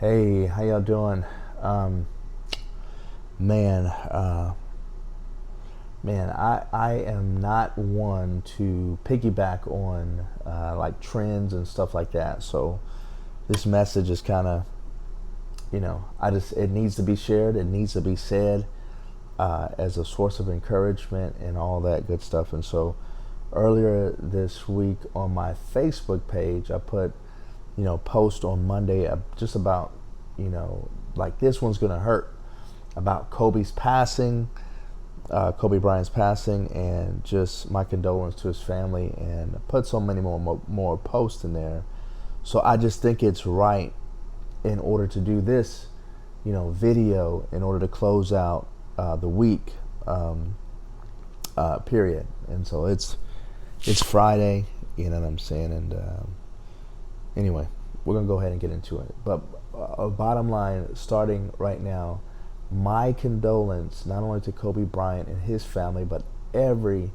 Hey, how y'all doing? Um, man, uh, I am not one to piggyback on like trends and stuff like that. So this message is kind of, it needs to be shared. It needs to be said as a source of encouragement and all that good stuff. And so earlier this week on my Facebook page, I put, post on Monday just about, like this one's gonna hurt about Kobe Bryant's passing, and just my condolences to his family, and put so many more posts in there. So I just think it's right in order to do this, video in order to close out the week period. And so it's Friday, you know what I'm saying, and anyway, we're gonna go ahead and get into it. But bottom line, starting right now, my condolence not only to Kobe Bryant and his family, but every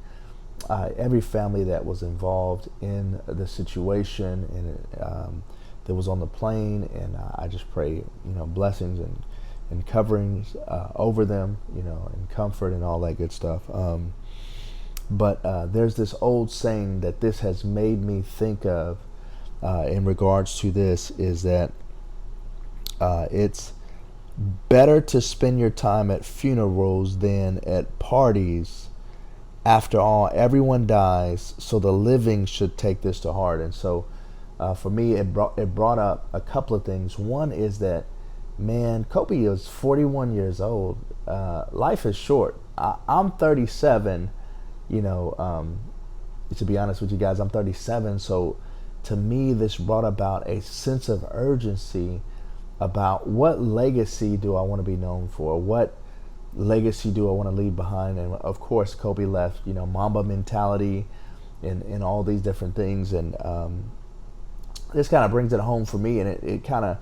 family that was involved in the situation and that was on the plane. And I just pray, blessings and coverings over them, and comfort and all that good stuff. But there's this old saying that this has made me think of in regards to this, is that it's better to spend your time at funerals than at parties. After all, everyone dies, so the living should take this to heart. And so for me, it brought up a couple of things. One is that, man, Kobe is 41 years old. Life is short. I'm 37. To be honest with you guys, I'm 37. So to me, this brought about a sense of urgency about what legacy do I want to be known for? What legacy do I want to leave behind? And of course, Kobe left, Mamba mentality and all these different things. And this kind of brings it home for me, and it kind of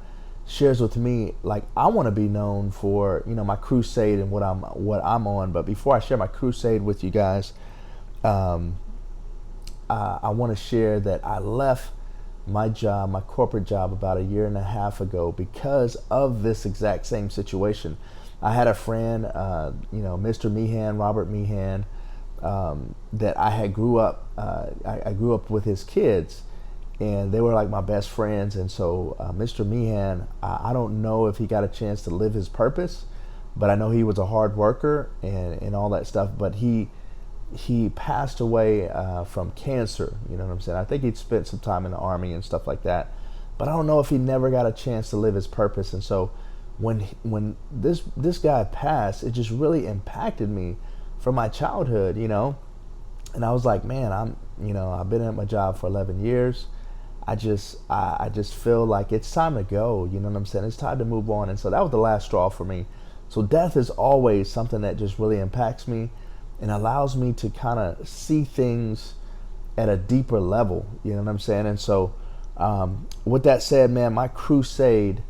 shares with me, like, I want to be known for, my crusade and what I'm on. But before I share my crusade with you guys, I want to share that I left my corporate job, about a year and a half ago because of this exact same situation. I had a friend, Mr. Meehan, Robert Meehan, that I grew up with his kids, and they were like my best friends. And so Mr. Meehan, I don't know if he got a chance to live his purpose, but I know he was a hard worker and all that stuff. But he passed away from cancer. You know what I'm saying? I think he'd spent some time in the Army and stuff like that, but I don't know if he never got a chance to live his purpose. And so when this guy passed, it just really impacted me from my childhood, And I was like, man, I've been at my job for 11 years. I just feel like it's time to go. You know what I'm saying? It's time to move on. And so that was the last straw for me. So death is always something that just really impacts me and allows me to kind of see things at a deeper level. You know what I'm saying? And so with that said, man, my crusade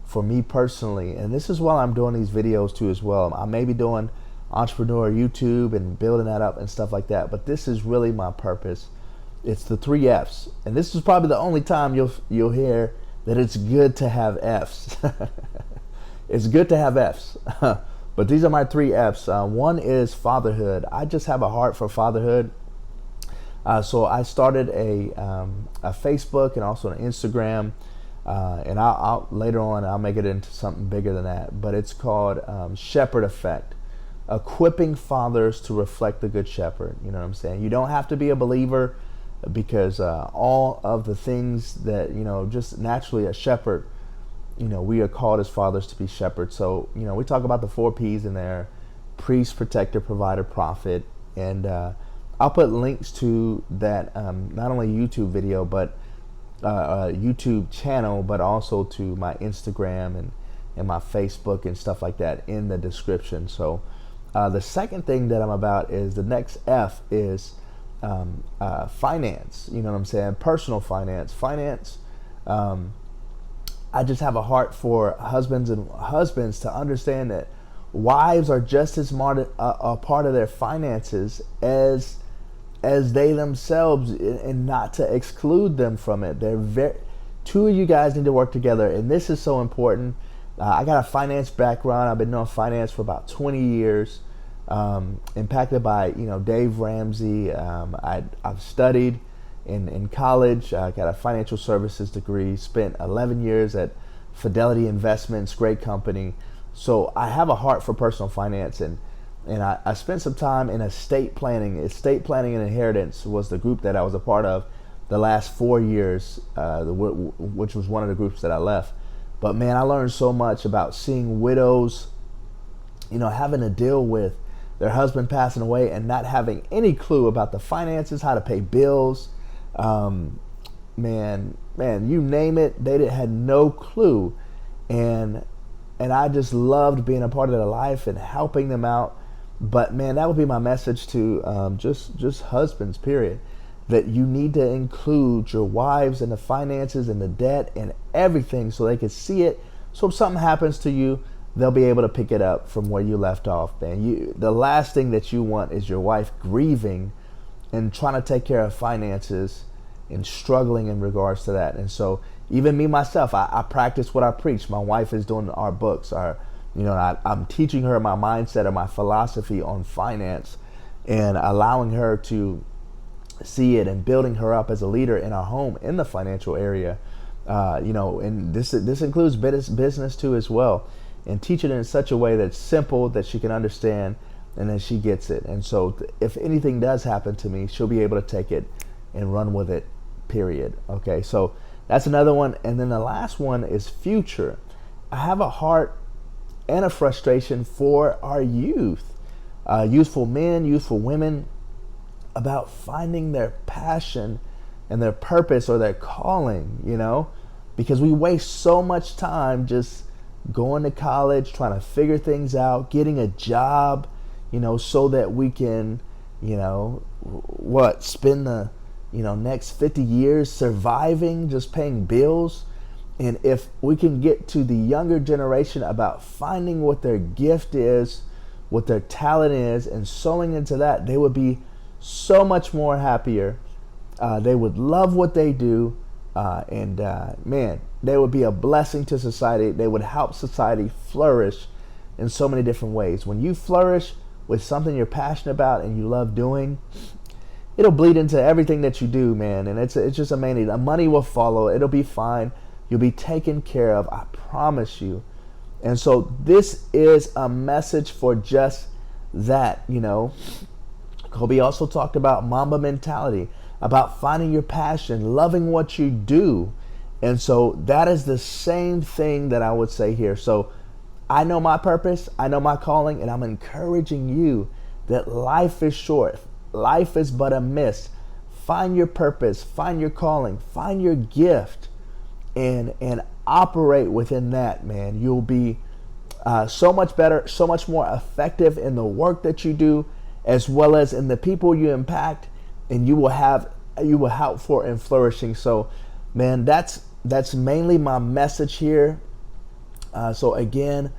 for me personally, and this is why I'm doing these videos too as well. I may be doing Entrepreneur YouTube and building that up and stuff like that, but this is really my purpose. It's the 3 F's. And this is probably the only time you'll hear that it's good to have F's. It's good to have F's. But these are my 3 F's. One is fatherhood. I just have a heart for fatherhood. So I started a Facebook and also an Instagram. And I'll later on, I'll make it into something bigger than that. But it's called Shepherd Effect. Equipping fathers to reflect the Good Shepherd. You know what I'm saying? You don't have to be a believer, because all of the things that, just naturally a shepherd, we are called as fathers to be shepherds. So, we talk about the 4 P's in there: priest, protector, provider, prophet. And I'll put links to that, not only YouTube video, but YouTube channel, but also to my Instagram and my Facebook and stuff like that in the description. So the second thing that I'm about is the next F is finance. You know what I'm saying? Personal finance. I just have a heart for husbands to understand that wives are just as smart a part of their finances as they themselves, and not to exclude them from it. two of you guys need to work together, and this is so important. I got a finance background. I've been doing finance for about 20 years. Impacted by Dave Ramsey. I've studied in college. I got a financial services degree. Spent 11 years at Fidelity Investments, great company. So I have a heart for personal finance, and I spent some time in estate planning. Estate planning and inheritance was the group that I was a part of the last 4 years, which was one of the groups that I left. But man, I learned so much about seeing widows, having to deal with their husband passing away and not having any clue about the finances, how to pay bills. Man, you name it, they had no clue. And I just loved being a part of their life and helping them out. But man, that would be my message to just husbands, period. That you need to include your wives in the finances and the debt and everything so they can see it. So if something happens to you, they'll be able to pick it up from where you left off, man. The last thing that you want is your wife grieving and trying to take care of finances and struggling in regards to that. And so even me, myself, I practice what I preach. My wife is doing our books. I'm teaching her my mindset or my philosophy on finance and allowing her to see it and building her up as a leader in our home in the financial area. And this includes business too as well. And teach it in such a way that's simple that she can understand and then she gets it. And so if anything does happen to me, she'll be able to take it and run with it, period. Okay, so that's another one. And then the last one is future. I have a heart and a frustration for our youth, youthful men, youthful women, about finding their passion and their purpose or their calling, because we waste so much time just going to college, trying to figure things out, getting a job, so that we can, spend the, next 50 years surviving, just paying bills. And if we can get to the younger generation about finding what their gift is, what their talent is, and sowing into that, they would be so much more happier. They would love what they do. Man, they would be a blessing to society. They would help society flourish in so many different ways. When you flourish with something you're passionate about and you love doing, it'll bleed into everything that you do, man. And it's just amazing. The money will follow. It'll be fine. You'll be taken care of. I promise you. And so this is a message for just that, Kobe also talked about Mamba mentality, about finding your passion, loving what you do. And so that is the same thing that I would say here. So I know my purpose, I know my calling, and I'm encouraging you that life is short. Life is but a mist. Find your purpose, find your calling, find your gift, and operate within that, man. You'll be so much better, so much more effective in the work that you do, as well as in the people you impact, and you will help for and flourishing. So, man, that's mainly my message here. So again,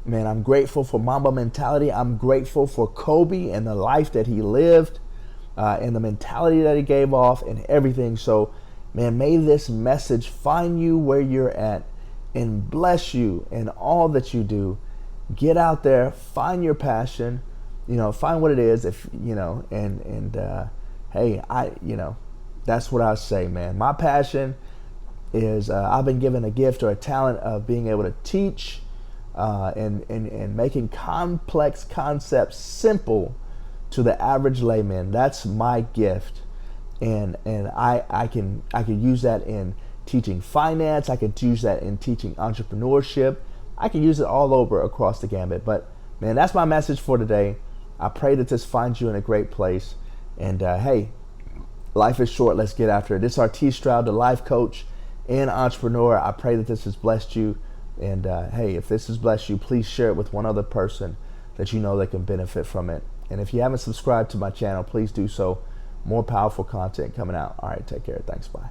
man, I'm grateful for Mamba mentality. I'm grateful for Kobe and the life that he lived, and the mentality that he gave off, and everything. So, man, may this message find you where you're at and bless you in all that you do. Get out there, find your passion. Find what it is, hey, that's what I say, man. My passion is I've been given a gift or a talent of being able to teach and making complex concepts simple to the average layman. That's my gift, and I can use that in teaching finance. I can use that in teaching entrepreneurship. I can use it all over across the gambit. But man, that's my message for today. I pray that this finds you in a great place. And hey, life is short. Let's get after it. This is Artiz Strouds, the life coach and entrepreneur. I pray that this has blessed you. And hey, if this has blessed you, please share it with one other person that you know that can benefit from it. And if you haven't subscribed to my channel, please do so. More powerful content coming out. All right, take care. Thanks. Bye.